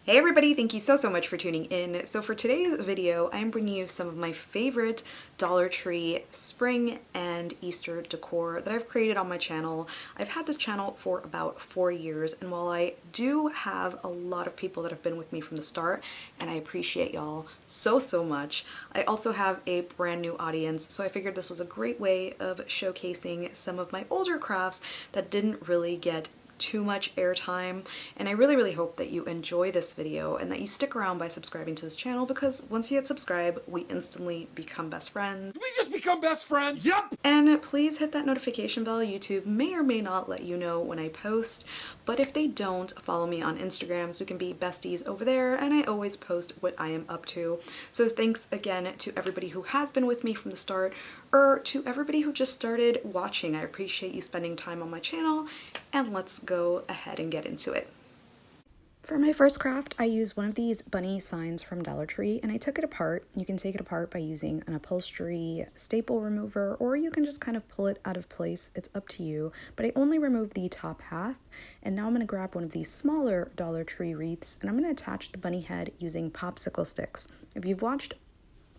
Hey everybody, thank you so much for tuning in. So for today's video, I'm bringing you some of my favorite Dollar Tree spring and Easter decor that I've created on my channel. I've had this channel for about 4 years, and while I do have a lot of people that have been with me from the start, and I appreciate y'all so much, I also have a brand new audience, so I figured this was a great way of showcasing some of my older crafts that didn't really get too much airtime. And I really hope that you enjoy this video and that you stick around by subscribing to this channel, because once you hit subscribe, we instantly become best friends. We just become best friends. Yep. And please hit that notification bell. YouTube may or may not let you know when I post, but if they don't, follow me on Instagram so we can be besties over there, and I always post what I am up to. So thanks again to everybody who has been with me from the start, or to everybody who just started watching. I appreciate you spending time on my channel, and let's go ahead and get into it. For my first craft, I used one of these bunny signs from Dollar Tree, and I took it apart. You can take it apart by using an upholstery staple remover, or you can just kind of pull it out of place. It's up to you, but I only removed the top half. And now I'm going to grab one of these smaller Dollar Tree wreaths, and I'm going to attach the bunny head using popsicle sticks. If you've watched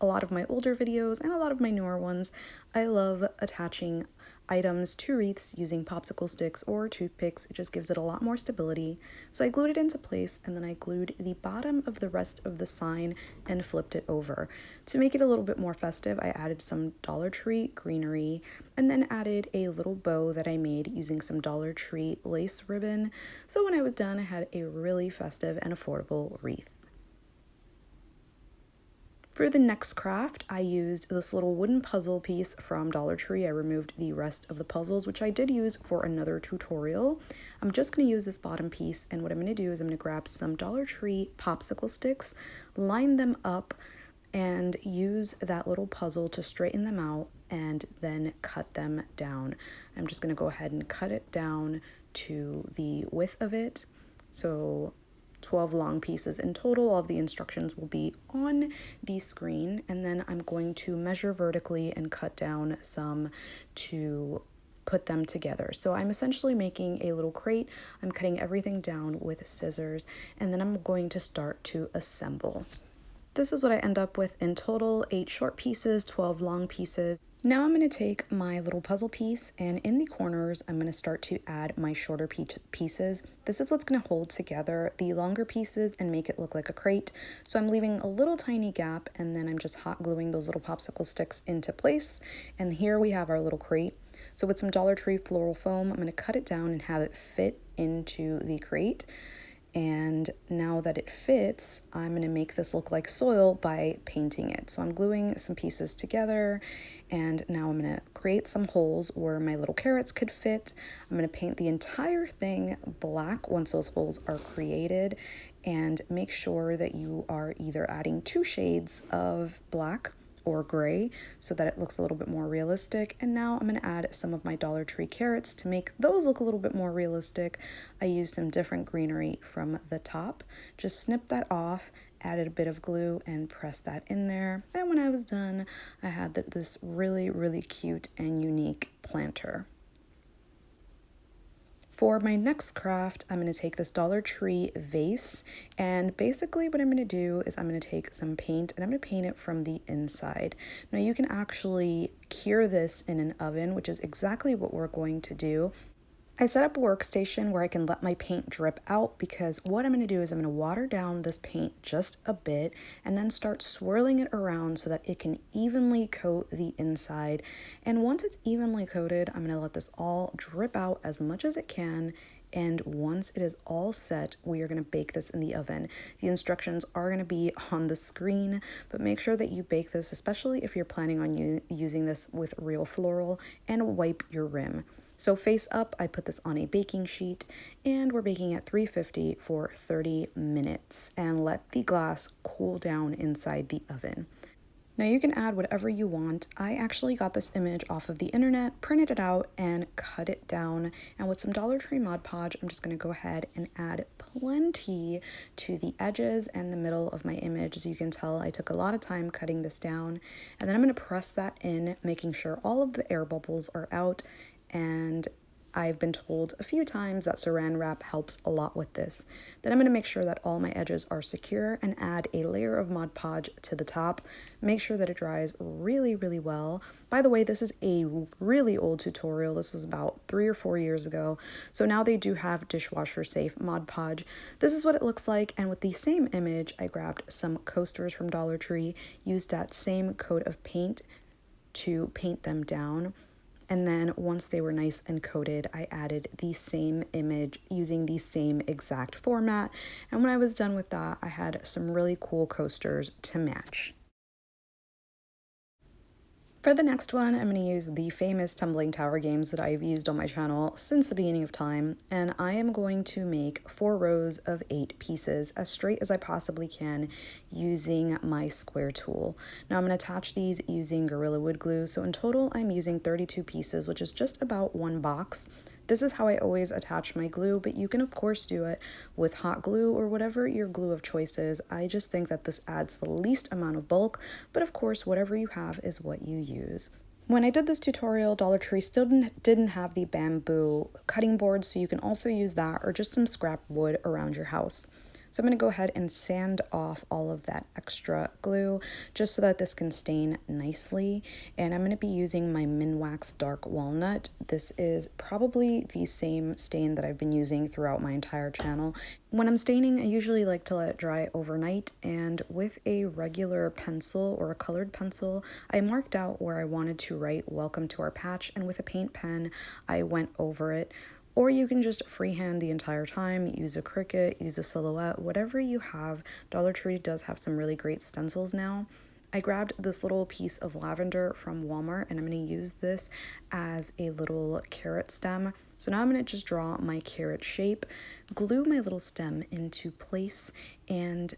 a lot of my older videos and a lot of my newer ones, I love attaching items to wreaths using popsicle sticks or toothpicks. It just gives it a lot more stability. So I glued it into place, and then I glued the bottom of the rest of the sign and flipped it over. To make it a little bit more festive, I added some Dollar Tree greenery and then added a little bow that I made using some Dollar Tree lace ribbon. So when I was done, I had a really festive and affordable wreath. For the next craft, I used this little wooden puzzle piece from Dollar Tree. I removed the rest of the puzzles, which I did use for another tutorial. I'm just going to use this bottom piece, and what I'm going to do is I'm going to grab some Dollar Tree popsicle sticks, line them up, and use that little puzzle to straighten them out, and then cut them down. I'm just going to go ahead and cut it down to the width of it. So 12 long pieces in total. All of the instructions will be on the screen, and then I'm going to measure vertically and cut down some to put them together. So I'm essentially making a little crate. I'm cutting everything down with scissors, and then I'm going to start to assemble. This is what I end up with in total: 8 short pieces, 12 long pieces. Now I'm going to take my little puzzle piece, and in the corners I'm going to start to add my shorter pieces. This is what's going to hold together the longer pieces and make it look like a crate. So I'm leaving a little tiny gap, and then I'm just hot gluing those little popsicle sticks into place. And here we have our little crate. So with some Dollar Tree floral foam, I'm going to cut it down and have it fit into the crate. And now that it fits, I'm going to make this look like soil by painting it. So I'm gluing some pieces together, and now I'm going to create some holes where my little carrots could fit. I'm going to paint the entire thing black once those holes are created, and make sure that you are either adding 2 shades of black or gray so that it looks a little bit more realistic. And now I'm going to add some of my Dollar Tree carrots to make those look a little bit more realistic. I used some different greenery from the top, just snipped that off, added a bit of glue, and pressed that in there. And when I was done, I had this really cute and unique planter. For my next craft, I'm going to take this Dollar Tree vase, and basically what I'm going to do is I'm going to take some paint and I'm going to paint it from the inside. Now you can actually cure this in an oven, which is exactly what we're going to do. I set up a workstation where I can let my paint drip out, because what I'm going to do is I'm going to water down this paint just a bit and then start swirling it around so that it can evenly coat the inside. And once it's evenly coated, I'm going to let this all drip out as much as it can. And once it is all set, we are going to bake this in the oven. The instructions are going to be on the screen, but make sure that you bake this, especially if you're planning on using this with real floral, and wipe your rim. So face up, I put this on a baking sheet, and we're baking at 350 for 30 minutes, and let the glass cool down inside the oven. Now you can add whatever you want. I actually got this image off of the internet, printed it out, and cut it down. And with some Dollar Tree Mod Podge, I'm just going to go ahead and add plenty to the edges and the middle of my image. As you can tell, I took a lot of time cutting this down. And then I'm going to press that in, making sure all of the air bubbles are out, and I've been told a few times that saran wrap helps a lot with this. Then I'm going to make sure that all my edges are secure and add a layer of Mod Podge to the top. Make sure that it dries really, really well. By the way, this is a really old tutorial. This was about 3 or 4 years ago. So now they do have dishwasher safe Mod Podge. This is what it looks like, and with the same image, I grabbed some coasters from Dollar Tree, used that same coat of paint to paint them down. And then once they were nice and coated, I added the same image using the same exact format. And when I was done with that, I had some really cool coasters to match. For the next one, I'm going to use the famous tumbling tower games that I've used on my channel since the beginning of time, and I am going to make 4 rows of 8 pieces as straight as I possibly can using my square tool. Now I'm going to attach these using Gorilla Wood glue, so in total I'm using 32 pieces, which is just about 1 box. This is how I always attach my glue, but you can of course do it with hot glue or whatever your glue of choice is. I just think that this adds the least amount of bulk, but of course whatever you have is what you use. When I did this tutorial, Dollar Tree still didn't have the bamboo cutting board, so you can also use that or just some scrap wood around your house. So I'm going to go ahead and sand off all of that extra glue just so that this can stain nicely. And I'm going to be using my Minwax Dark Walnut. This is probably the same stain that I've been using throughout my entire channel. When I'm staining, I usually like to let it dry overnight, and with a regular pencil or a colored pencil, I marked out where I wanted to write "Welcome to our patch," and with a paint pen, I went over it. Or you can just freehand the entire time, use a Cricut, use a Silhouette, whatever you have. Dollar Tree does have some really great stencils now. I grabbed this little piece of lavender from Walmart, and I'm going to use this as a little carrot stem. So now I'm going to just draw my carrot shape, glue my little stem into place, and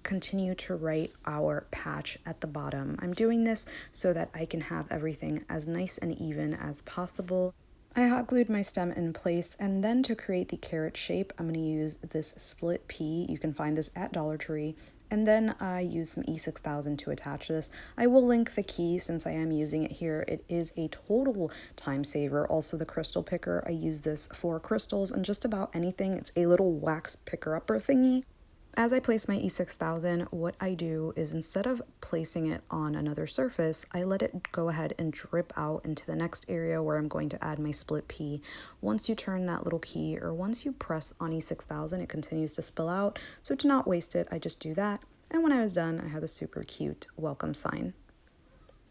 continue to write our patch at the bottom. I'm doing this so that I can have everything as nice and even as possible. I hot glued my stem in place, and then to create the carrot shape, I'm going to use this split pea. You can find this at Dollar Tree. And then I use some E6000 to attach this. I will link the key since I am using it here. It is a total time saver. Also the crystal picker, I use this for crystals and just about anything. It's a little wax picker-upper thingy. As I place my E6000, what I do is instead of placing it on another surface, I let it go ahead and drip out into the next area where I'm going to add my split pea. Once you turn that little key, or once you press on E6000, it continues to spill out. So to not waste it, I just do that. And when I was done, I had a super cute welcome sign.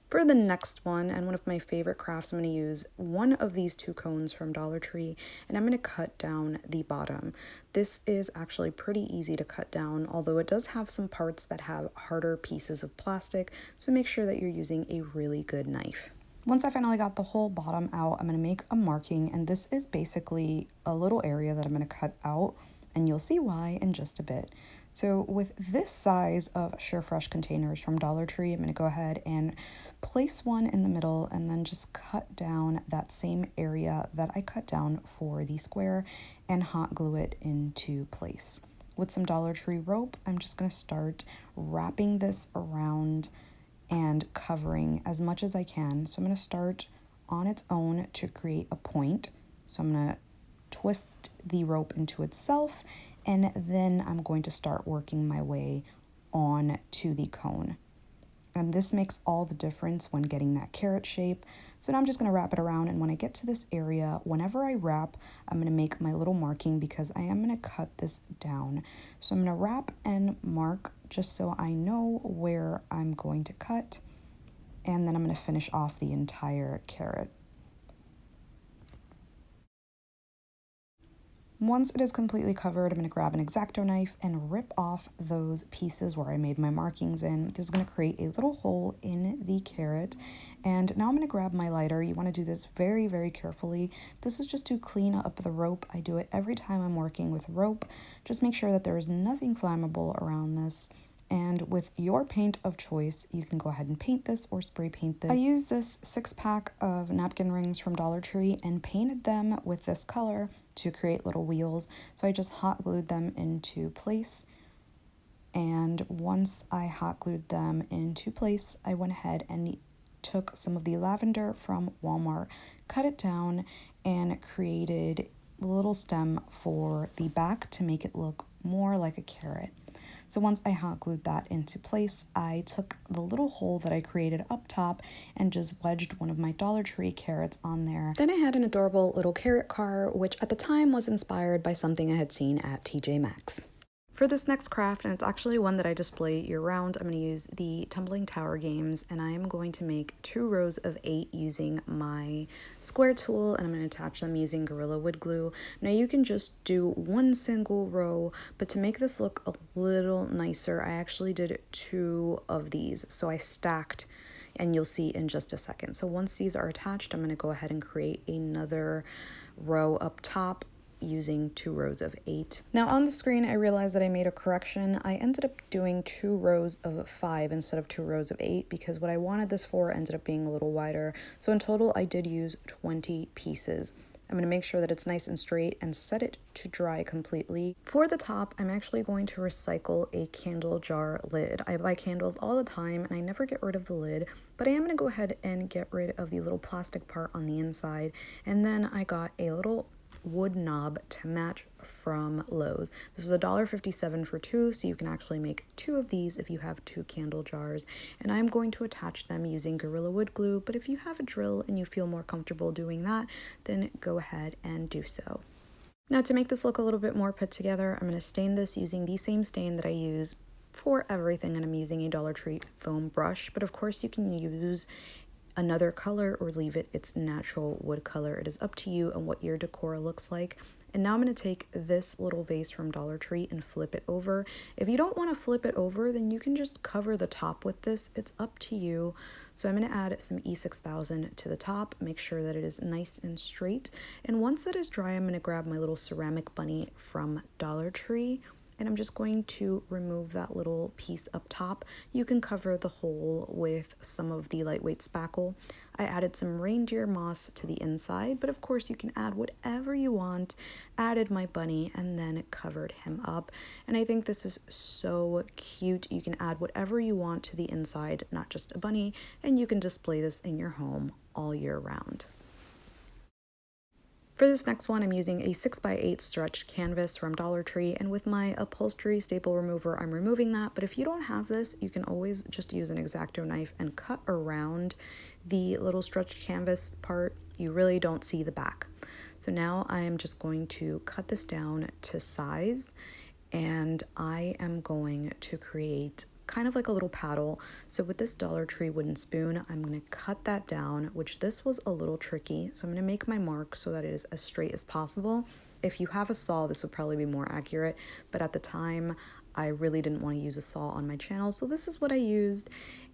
For the next one, and one of my favorite crafts, I'm going to use one of these 2 cones from Dollar Tree, and I'm going to cut down the bottom. This is actually pretty easy to cut down, although it does have some parts that have harder pieces of plastic, so make sure that you're using a really good knife. Once I finally got the whole bottom out, I'm going to make a marking, and this is basically a little area that I'm going to cut out, and you'll see why in just a bit. So with this size of Surefresh containers from Dollar Tree, I'm going to go ahead and place one in the middle and then just cut down that same area that I cut down for the square and hot glue it into place. With some Dollar Tree rope, I'm just going to start wrapping this around and covering as much as I can. So I'm going to start on its own to create a point. So I'm going to twist the rope into itself, and then I'm going to start working my way on to the cone. And this makes all the difference when getting that carrot shape. So now I'm just going to wrap it around, and when I get to this area, whenever I wrap, I'm going to make my little marking because I am going to cut this down. So I'm going to wrap and mark just so I know where I'm going to cut, and then I'm going to finish off the entire carrot. Once it is completely covered, I'm going to grab an X-Acto knife and rip off those pieces where I made my markings in. This is going to create a little hole in the carrot. And now I'm going to grab my lighter. You want to do this very, very carefully. This is just to clean up the rope. I do it every time I'm working with rope. Just make sure that there is nothing flammable around this. And with your paint of choice, you can go ahead and paint this or spray paint this. I used this 6-pack of napkin rings from Dollar Tree and painted them with this color to create little wheels. So I just hot glued them into place. And once I hot glued them into place, I went ahead and took some of the lavender from Walmart, cut it down, and created a little stem for the back to make it look more like a carrot. So once I hot glued that into place, I took the little hole that I created up top and just wedged one of my Dollar Tree carrots on there. Then I had an adorable little carrot car, which at the time was inspired by something I had seen at TJ Maxx. For this next craft, and it's actually one that I display year-round, I'm going to use the Tumbling Tower games, and I am going to make 2 rows of 8 using my square tool, and I'm going to attach them using Gorilla Wood Glue. Now you can just do 1 single row, but to make this look a little nicer, I actually did 2 of these, so I stacked, and you'll see in just a second. So once these are attached, I'm going to go ahead and create another row up top using 2 rows of 8. Now on the screen I realized that I made a correction. I ended up doing 2 rows of 5 instead of 2 rows of 8 because what I wanted this for ended up being a little wider. So in total I did use 20 pieces. I'm going to make sure that it's nice and straight and set it to dry completely. For the top, I'm actually going to recycle a candle jar lid. I buy candles all the time and I never get rid of the lid, but I am going to go ahead and get rid of the little plastic part on the inside. And then I got a little wood knob to match from Lowe's. This is $1.57 for 2, so you can actually make 2 of these if you have 2 candle jars. And I'm going to attach them using Gorilla Wood Glue, but if you have a drill and you feel more comfortable doing that, then go ahead and do so. Now to make this look a little bit more put together, I'm going to stain this using the same stain that I use for everything, and I'm using a Dollar Tree foam brush, but of course you can use another color or leave it its natural wood color. It is up to you and what your decor looks like. And now I'm going to take this little vase from Dollar Tree and flip it over. If you don't want to flip it over, then you can just cover the top with this. It's up to you. So I'm going to add some E6000 to the top, make sure that it is nice and straight. And once that is dry, I'm going to grab my little ceramic bunny from Dollar Tree, and I'm just going to remove that little piece up top. You can cover the hole with some of the lightweight spackle. I added some reindeer moss to the inside, but of course you can add whatever you want. Added my bunny and then covered him up. And I think this is so cute. You can add whatever you want to the inside, not just a bunny, and you can display this in your home all year round. For this next one, I'm using a 6x8 stretch canvas from Dollar Tree, and with my upholstery staple remover, I'm removing that. But if you don't have this, you can always just use an X-Acto knife and cut around the little stretch canvas part. You really don't see the back. So now I am just going to cut this down to size, and I am going to create kind of like a little paddle. So with this Dollar Tree wooden spoon, I'm going to cut that down, which this was a little tricky. So I'm going to make my mark so that it is as straight as possible. If you have a saw, this would probably be more accurate, but at the time I really didn't want to use a saw on my channel, so this is what I used,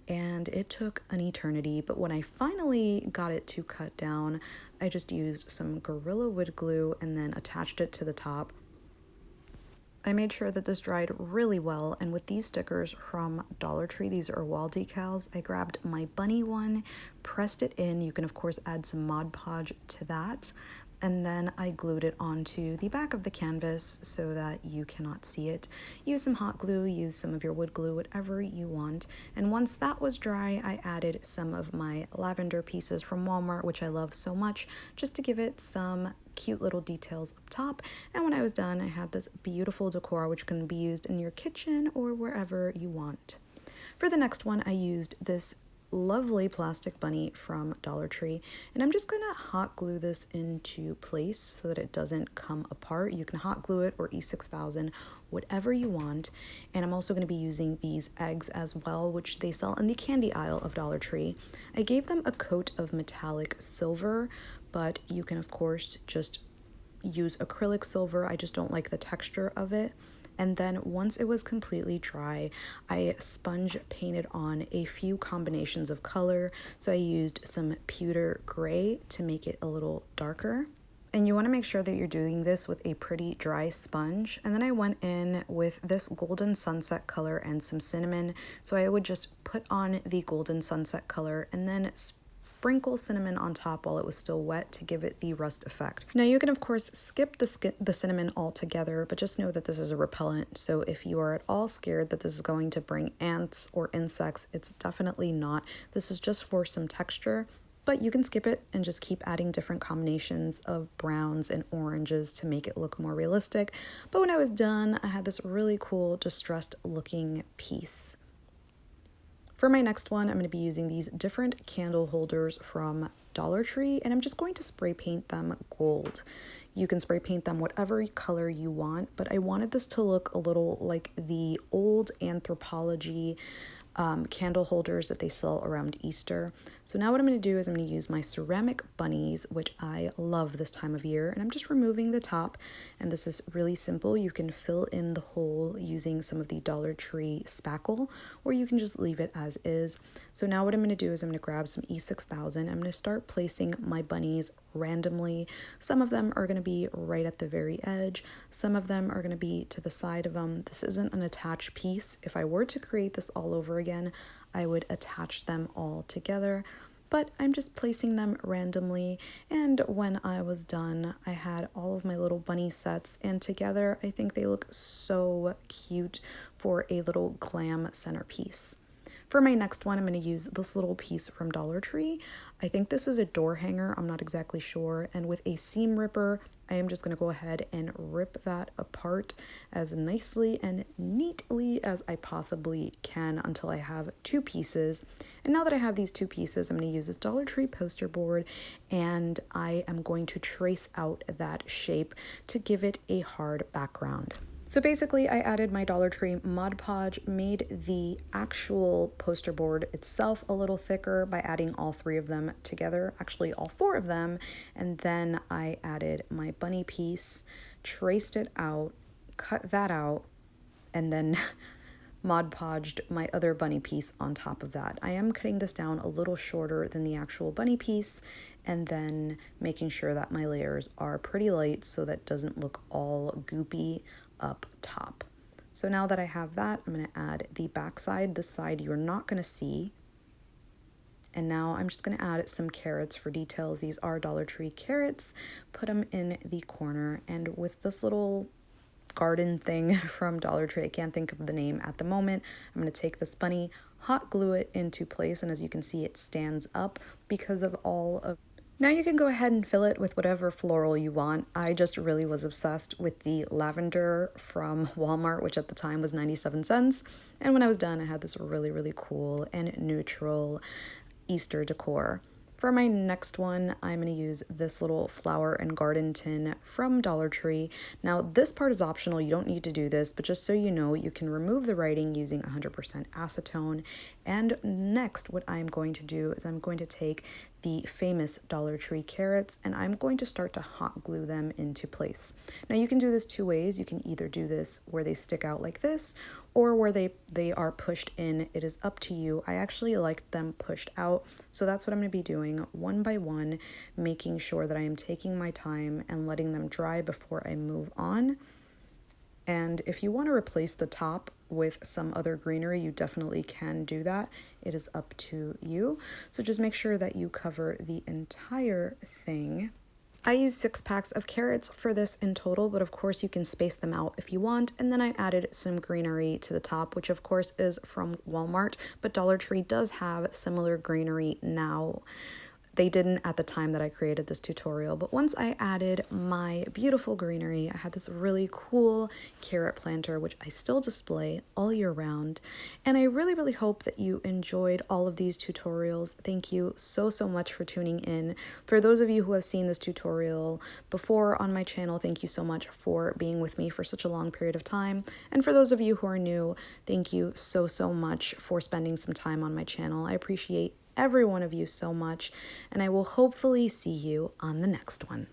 and it took an eternity. But when I finally got it to cut down, I just used some Gorilla Wood Glue and then attached it to the top. I made sure that this dried really well, and with these stickers from Dollar Tree, these are wall decals, I grabbed my bunny one, pressed it in. You can of course add some Mod Podge to that, and then I glued it onto the back of the canvas so that you cannot see it. Use some hot glue, use some of your wood glue, whatever you want. And once that was dry, I added some of my lavender pieces from Walmart, which I love so much, just to give it some cute little details up top. And when I was done, I had this beautiful decor which can be used in your kitchen or wherever you want. For the next one, I used this lovely plastic bunny from Dollar Tree, and I'm just gonna hot glue this into place so that it doesn't come apart. You can hot glue it or E6000, whatever you want. And I'm also going to be using these eggs as well, which they sell in the candy aisle of Dollar Tree. I gave them a coat of metallic silver, but you can of course just use acrylic silver. I just don't like the texture of it. And then once it was completely dry, I sponge painted on a few combinations of color. So I used some pewter gray to make it a little darker. And you want to make sure that you're doing this with a pretty dry sponge. And then I went in with this golden sunset color and some cinnamon. So I would just put on the golden sunset color and then sprinkle cinnamon on top while it was still wet to give it the rust effect. Now you can of course skip the cinnamon altogether, but just know that this is a repellent. So if you are at all scared that this is going to bring ants or insects, it's definitely not. This is just for some texture. but you can skip it and just keep adding different combinations of browns and oranges to make it look more realistic. But when I was done, I had this really cool distressed looking piece. For my next one, I'm going to be using these different candle holders from Dollar Tree, and I'm just going to spray paint them gold. You can spray paint them whatever color you want, but I wanted this to look a little like the old Anthropologie candle holders that they sell around Easter. So now what I'm going to do is I'm going to use my ceramic bunnies, which I love this time of year, and I'm just removing the top, and this is really simple. You can fill in the hole using some of the Dollar Tree spackle, or you can just leave it as is. So now what I'm going to do is I'm going to grab some E6000. I'm going to start placing my bunnies randomly. Some of them are going to be right at the very edge. Some of them are going to be to the side of them. This isn't an attached piece. If I were to create this all over again, I would attach them all together, but I'm just placing them randomly. And when I was done, I had all of my little bunny sets, and together I think they look so cute for a little glam centerpiece. For my next one, I'm going to use this little piece from Dollar Tree. I think this is a door hanger, I'm not exactly sure, and with a seam ripper, I am just going to go ahead and rip that apart as nicely and neatly as I possibly can until I have two pieces. And now that I have these two pieces, I'm going to use this Dollar Tree poster board, and I am going to trace out that shape to give it a hard background. So basically, I added my Dollar Tree Mod Podge, made the actual poster board itself a little thicker by adding all three of them together, actually all four of them, and then I added my bunny piece, traced it out, cut that out, and then Mod Podged my other bunny piece on top of that. I am cutting this down a little shorter than the actual bunny piece, and then making sure that my layers are pretty light so that it doesn't look all goopy up top. So now that I have that, I'm going to add the back side, the side you're not going to see. And now I'm just going to add some carrots for details. These are Dollar Tree carrots. Put them in the corner, and with this little garden thing from Dollar Tree, I can't think of the name at the moment, I'm going to take this bunny, hot glue it into place, and as you can see, it stands up because of all of. Now you can go ahead and fill it with whatever floral you want. I just really was obsessed with the lavender from Walmart, which at the time was 97 cents. And when I was done, I had this really, really cool and neutral Easter decor. For my next one, I'm going to use this little flower and garden tin from Dollar Tree. Now, this part is optional. You don't need to do this, but just so you know, you can remove the writing using 100% acetone. And next, what I'm going to do is I'm going to take the famous Dollar Tree carrots, and I'm going to start to hot glue them into place. Now, you can do this two ways. You can either do this where they stick out like this, or where they are pushed in. It is up to you. I actually like them pushed out, so that's what I'm going to be doing one by one, making sure that I am taking my time and letting them dry before I move on. And if you want to replace the top with some other greenery, you definitely can do that. It is up to you. So just make sure that you cover the entire thing. I used 6 packs of carrots for this in total, but of course you can space them out if you want. And then I added some greenery to the top, which of course is from Walmart, but Dollar Tree does have similar greenery now. They didn't at the time that I created this tutorial, but once I added my beautiful greenery, I had this really cool carrot planter, which I still display all year round. And I really, really hope that you enjoyed all of these tutorials. Thank you so, so much for tuning in. For those of you who have seen this tutorial before on my channel, thank you so much for being with me for such a long period of time. And for those of you who are new, thank you so, so much for spending some time on my channel. I appreciate every one of you so much, and I will hopefully see you on the next one.